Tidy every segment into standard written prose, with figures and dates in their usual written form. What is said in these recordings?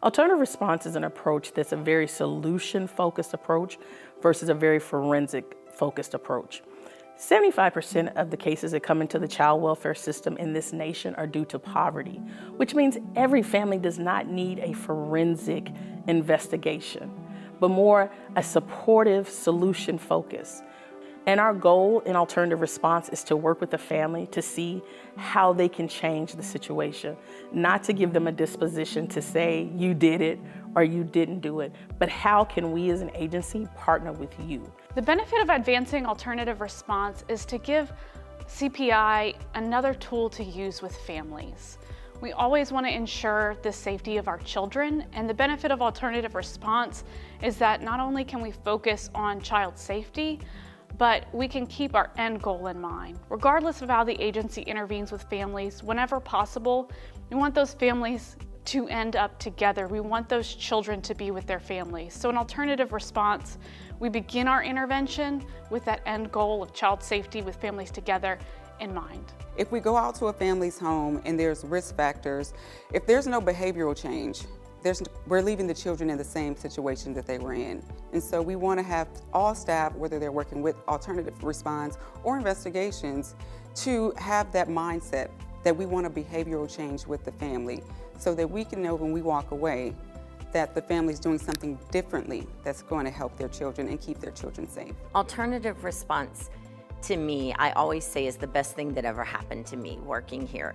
Alternative response is an approach that's a very solution-focused approach versus a very forensic-focused approach. 75% of the cases that come into the child welfare system in this nation are due to poverty, which means every family does not need a forensic investigation, but more a supportive solution focus. And our goal in alternative response is to work with the family to see how they can change the situation, not to give them a disposition to say you did it or you didn't do it, but how can we as an agency partner with you? The benefit of advancing alternative response is to give CPI another tool to use with families. We always want to ensure the safety of our children, and the benefit of alternative response is that not only can we focus on child safety, but we can keep our end goal in mind. Regardless of how the agency intervenes with families, whenever possible, we want those families to end up together. We want those children to be with their families. So in alternative response, we begin our intervention with that end goal of child safety with families together in mind. If we go out to a family's home and there's risk factors, if there's no behavioral change, we're leaving the children in the same situation that they were in. And so we want to have all staff, whether they're working with alternative response or investigations, to have that mindset that we want a behavioral change with the family so that we can know when we walk away that the family's doing something differently that's going to help their children and keep their children safe. Alternative response, to me, I always say is the best thing that ever happened to me working here.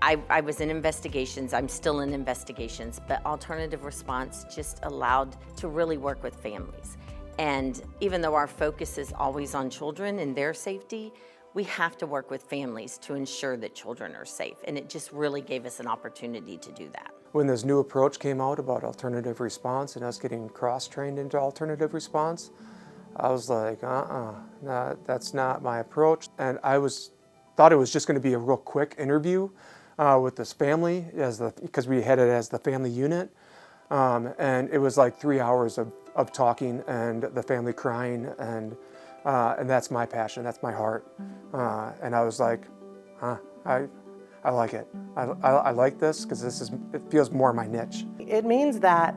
I was in investigations, I'm still in investigations, but alternative response just allowed to really work with families. And even though our focus is always on children and their safety, we have to work with families to ensure that children are safe. And it just really gave us an opportunity to do that. When this new approach came out about alternative response and us getting cross-trained into alternative response, I was like, that's not my approach. And I thought it was just gonna be a real quick interview with this family, because we had it as the family unit. And it was like 3 hours of talking and the family crying, and that's my passion, that's my heart. And I was like, I like it. I like this because it feels more my niche. It means that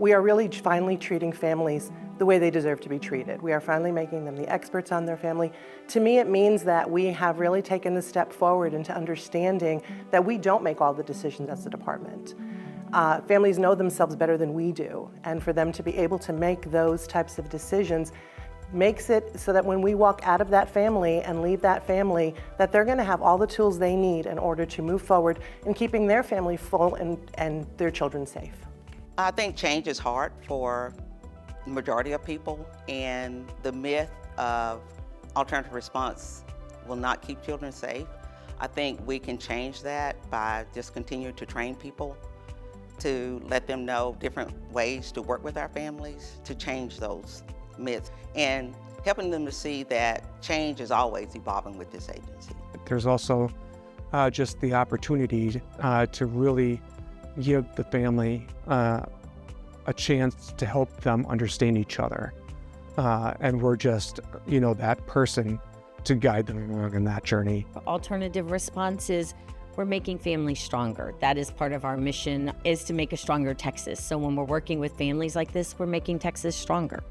we are really finally treating families the way they deserve to be treated. We are finally making them the experts on their family. To me, it means that we have really taken the step forward into understanding that we don't make all the decisions as a department. Families know themselves better than we do, and for them to be able to make those types of decisions makes it so that when we walk out of that family and leave that family, that they're going to have all the tools they need in order to move forward in keeping their family full and their children safe. I think change is hard for the majority of people, and the myth of alternative response will not keep children safe. I think we can change that by just continuing to train people, to let them know different ways to work with our families, to change those myths, and helping them to see that change is always evolving with this agency. There's also just the opportunity to really give the family a chance to help them understand each other. And we're just, that person to guide them along in that journey. Alternative response is we're making families stronger. That is part of our mission, is to make a stronger Texas. So when we're working with families like this, we're making Texas stronger.